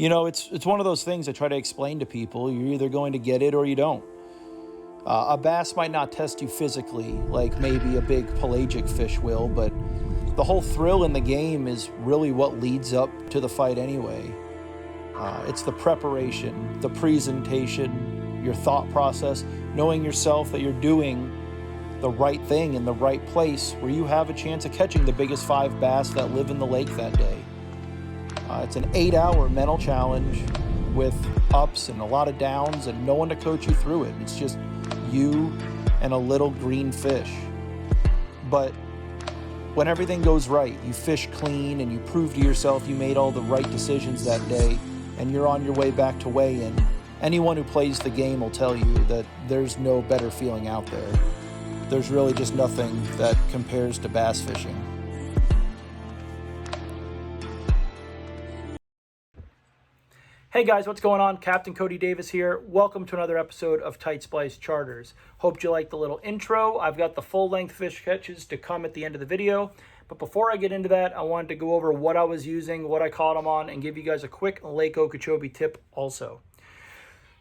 It's one of those things I try to explain to people. You're either going to get it or you don't. A bass might not test you physically like maybe a big pelagic fish will, but the whole thrill in the game is really what leads up to the fight anyway. It's the preparation, the presentation, your thought process, knowing yourself that you're doing the right thing in the right place where you have a chance of catching the biggest 5 bass that live in the lake that day. It's an 8-hour mental challenge with ups and a lot of downs and no one to coach you through it. It's just you and a little green fish. But when everything goes right, you fish clean and you prove to yourself you made all the right decisions that day and you're on your way back to weigh-in, anyone who plays the game will tell you that there's no better feeling out there. There's really just nothing that compares to bass fishing. Hey guys, what's going on? Captain Cody Davis here. Welcome to another episode of Tight Splice Charters. Hope you liked the little intro. I've got the full-length fish catches to come at the end of the video. But before I get into that, I wanted to go over what I was using, what I caught them on, and give you guys a quick Lake Okeechobee tip also.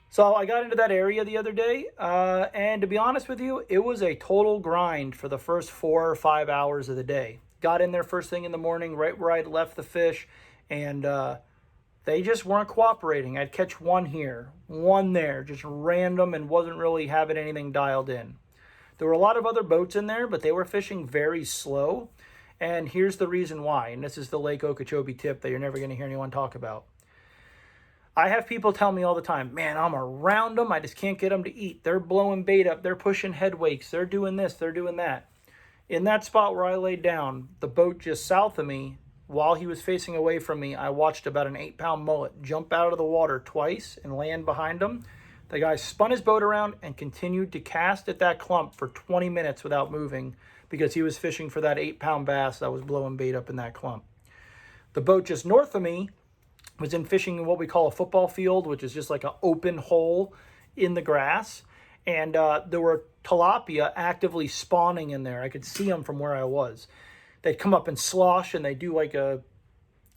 So I got into that area the other day, and to be honest with you, it was a total grind for the first 4 or 5 hours of the day. Got in there first thing in the morning, right where I'd left the fish, and they just weren't cooperating. I'd catch one here, one there, just random, and wasn't really having anything dialed in. There were a lot of other boats in there, but they were fishing very slow. And here's the reason why, and this is the Lake Okeechobee tip that you're never going to hear anyone talk about. I have people tell me all the time, man, I'm around them, I just can't get them to eat. They're blowing bait up, they're pushing head wakes, they're doing this, they're doing that. In that spot where I laid down, the boat just south of me, while he was facing away from me, I watched about an 8-pound mullet jump out of the water twice and land behind him. The guy spun his boat around and continued to cast at that clump for 20 minutes without moving because he was fishing for that 8-pound bass that was blowing bait up in that clump. The boat just north of me was in fishing in what we call a football field, which is just like an open hole in the grass. And there were tilapia actively spawning in there. I could see them from where I was. They'd come up and slosh, and they do like a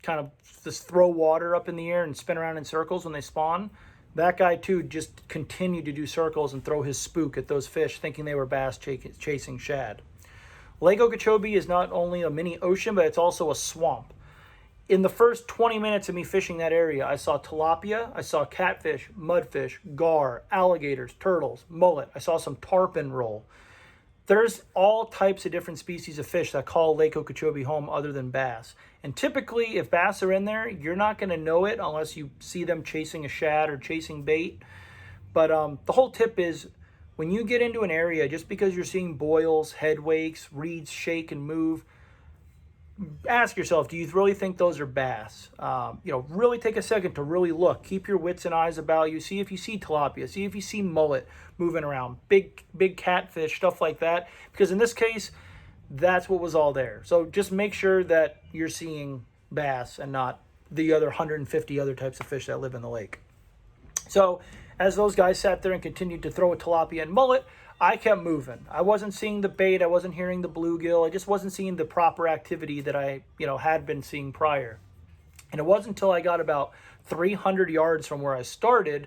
kind of just throw water up in the air and spin around in circles when they spawn. That guy, too, just continued to do circles and throw his spook at those fish, thinking they were bass chasing shad. Lake Okeechobee is not only a mini ocean, but it's also a swamp. In the first 20 minutes of me fishing that area, I saw tilapia, I saw catfish, mudfish, gar, alligators, turtles, mullet. I saw some tarpon roll. There's all types of different species of fish that call Lake Okeechobee home other than bass. And typically, if bass are in there, you're not going to know it unless you see them chasing a shad or chasing bait. But the whole tip is, when you get into an area, just because you're seeing boils, head wakes, reeds shake and move, ask yourself, do you really think those are bass? Really take a second to really look. Keep your wits and eyes about you. See if you see tilapia. See if you see mullet moving around. Big catfish, stuff like that. Because in this case, that's what was all there. So just make sure that you're seeing bass and not the other 150 other types of fish that live in the lake. So as those guys sat there and continued to throw a tilapia and mullet, I kept moving. I wasn't seeing the bait. I wasn't hearing the bluegill. I just wasn't seeing the proper activity that I, had been seeing prior. And it wasn't until I got about 300 yards from where I started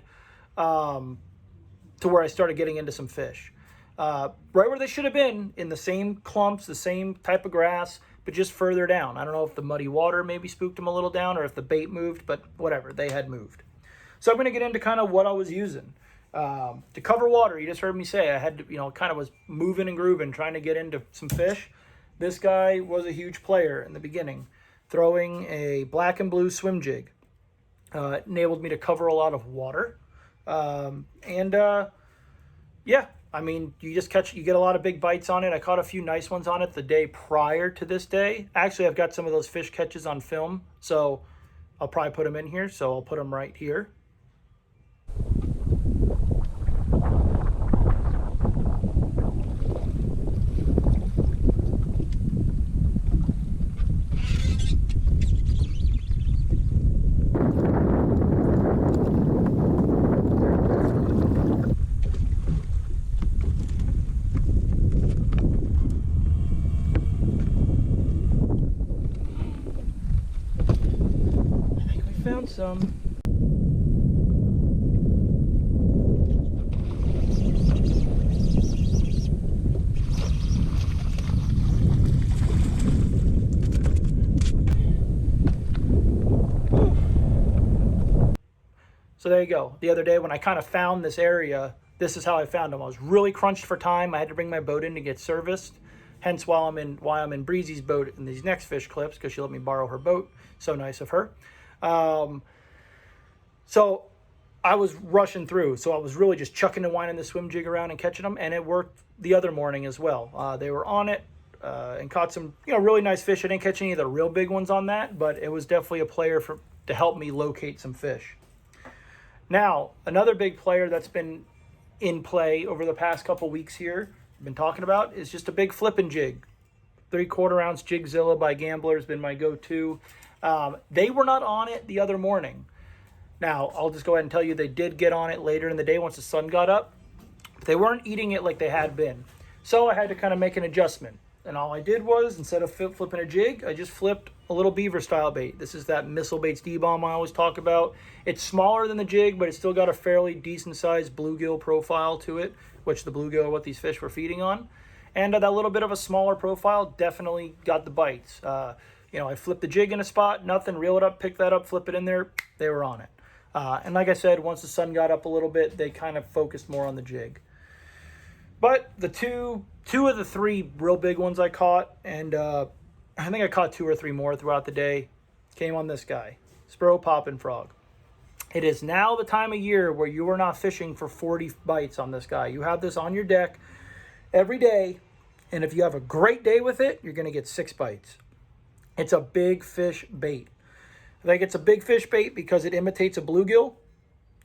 to where I started getting into some fish. Right where they should have been, in the same clumps, the same type of grass, but just further down. I don't know if the muddy water maybe spooked them a little down or if the bait moved, but whatever, they had moved. So I'm going to get into kind of what I was using. To cover water, you just heard me say I had to, kind of was moving and grooving, trying to get into some fish. This guy was a huge player in the beginning, throwing a black and blue swim jig. Enabled me to cover a lot of water. You get a lot of big bites on it. I caught a few nice ones on it the day prior to this day. Actually, I've got some of those fish catches on film, so I'll probably put them in here. So I'll put them right here. Found some. So there you go. The other day when I kind of found this area, this is how I found them. I was really crunched for time. I had to bring my boat in to get serviced. Hence why I'm in Breezy's boat in these next fish clips, because she let me borrow her boat. So nice of her. So I was rushing through. So I was really just chucking and winding the swim jig around and catching them. And it worked the other morning as well. They were on it and caught some really nice fish. I didn't catch any of the real big ones on that, but it was definitely a player to help me locate some fish. Now, another big player that's been in play over the past couple weeks here, I've been talking about, is just a big flipping jig. 3/4 ounce Jigzilla by Gambler has been my go-to. They were not on it the other morning. Now, I'll just go ahead and tell you they did get on it later in the day once the sun got up. They weren't eating it like they had been. So I had to kind of make an adjustment. And all I did was, instead of flipping a jig, I just flipped a little beaver style bait. This is that Missile Baits D-Bomb I always talk about. It's smaller than the jig, but it's still got a fairly decent sized bluegill profile to it, which the bluegill are what these fish were feeding on. And that little bit of a smaller profile definitely got the bites. I flipped the jig in a spot, nothing, reel it up, pick that up, flip it in there, they were on it. And like I said, once the sun got up a little bit, they kind of focused more on the jig. But the two of the three real big ones I caught, and I think I caught 2 or 3 more throughout the day, came on this guy, Spro Poppin' Frog. It is now the time of year where you are not fishing for 40 bites on this guy. You have this on your deck every day, and if you have a great day with it, you're going to get 6 bites. It's a big fish bait. I think it's a big fish bait because it imitates a bluegill.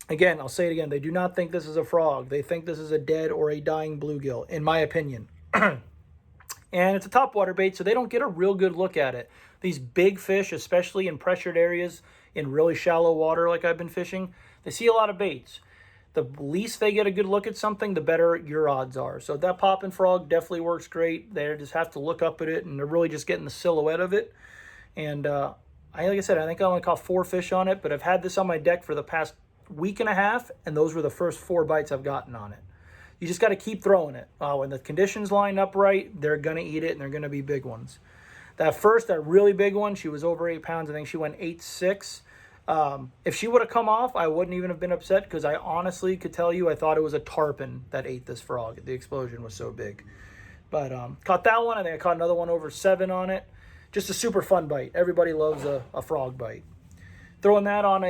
Again, I'll say it again. They do not think this is a frog. They think this is a dead or a dying bluegill, in my opinion. And it's a topwater bait, so they don't get a real good look at it. These big fish, especially in pressured areas, in really shallow water like I've been fishing, they see a lot of baits. The least they get a good look at something, the better your odds are. So that poppin' frog definitely works great. They just have to look up at it, and they're really just getting the silhouette of it. And like I said, I think I only caught 4 fish on it, but I've had this on my deck for the past week and a half, and those were the first 4 bites I've gotten on it. You just got to keep throwing it. When the conditions line up right, they're going to eat it, and they're going to be big ones. That really big one, she was over 8 pounds. I think she went 8.6. If she would have come off, I wouldn't even have been upset, because I honestly could tell you I thought it was a tarpon that ate this frog. The explosion was so big. But caught that one. I think I caught another one over 7 on it. Just a super fun bite. Everybody loves a frog bite. Throwing that on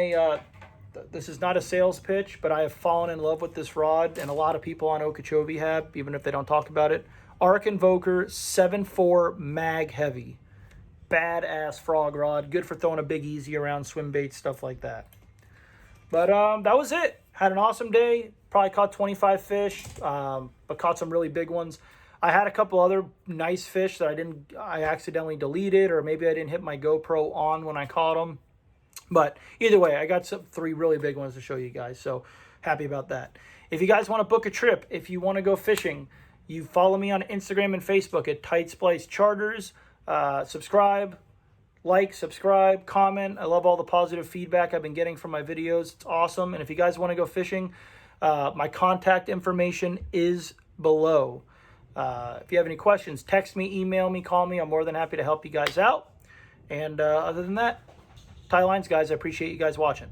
this is not a sales pitch, but I have fallen in love with this rod, and a lot of people on Okeechobee have, even if they don't talk about it. Arc Invoker 7.4 mag heavy. Badass frog rod. Good for throwing a big easy around swim bait, stuff like that. But that was it. Had an awesome day. Probably caught 25 fish, but caught some really big ones. I had a couple other nice fish that I accidentally deleted, or maybe I didn't hit my GoPro on when I caught them. But either way, I got 3 really big ones to show you guys, so happy about that. If you guys want to book a trip, if you want to go fishing, you follow me on Instagram and Facebook at Tight Splice Charters. Subscribe, subscribe, comment. I love all the positive feedback I've been getting from my videos. It's awesome. And if you guys want to go fishing, my contact information is below. If you have any questions, text me, email me, call me. I'm more than happy to help you guys out. And other than that, tie lines, guys. I appreciate you guys watching.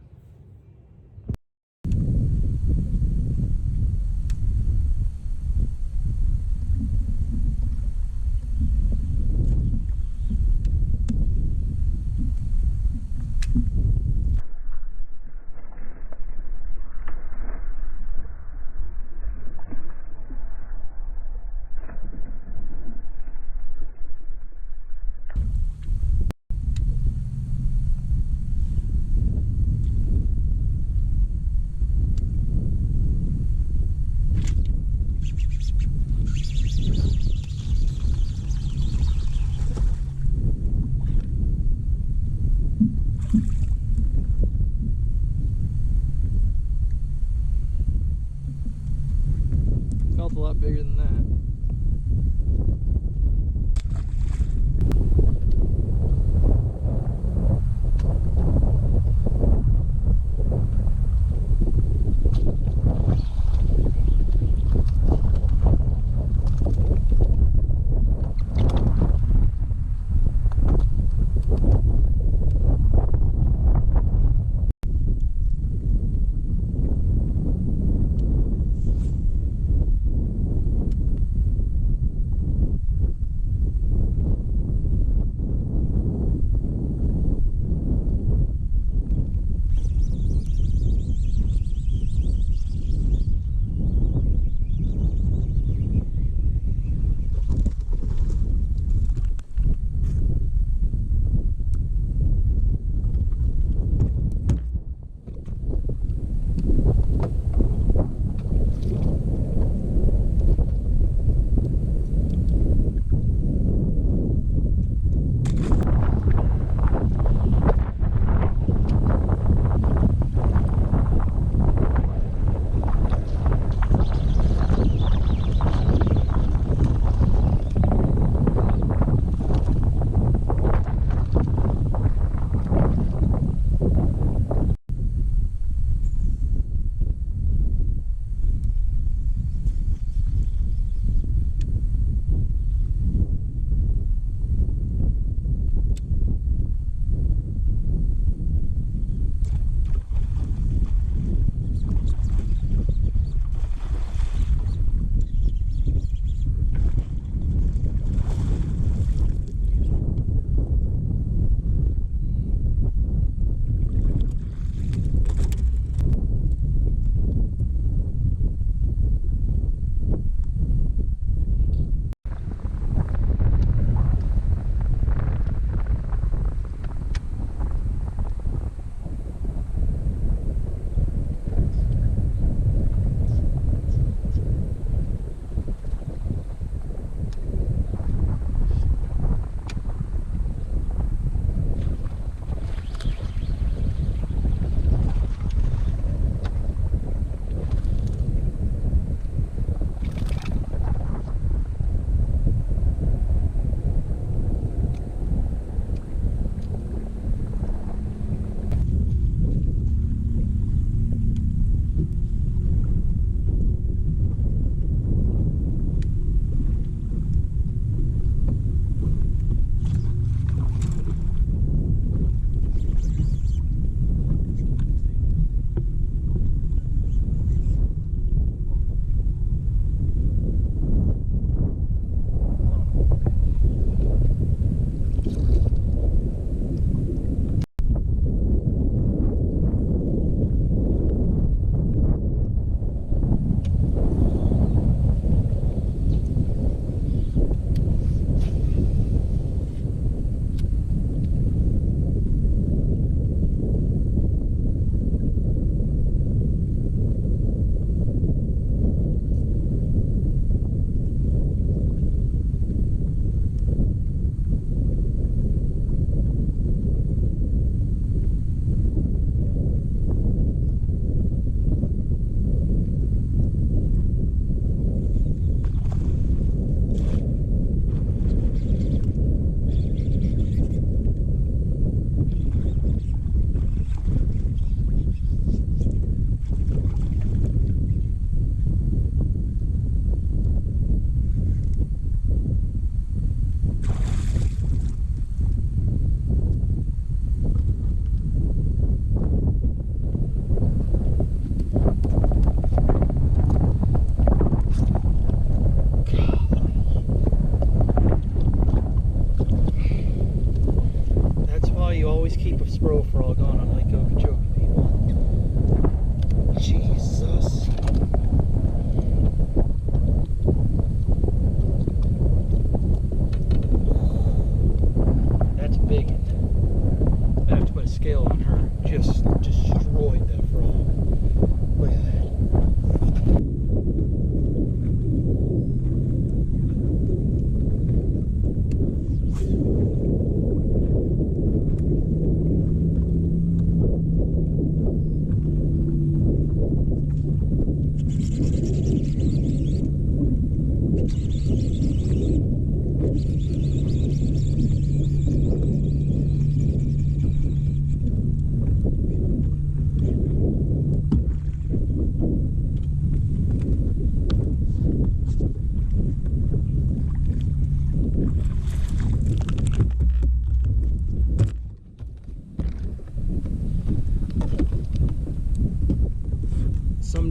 Felt a lot bigger than that.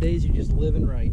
some days you're just living right.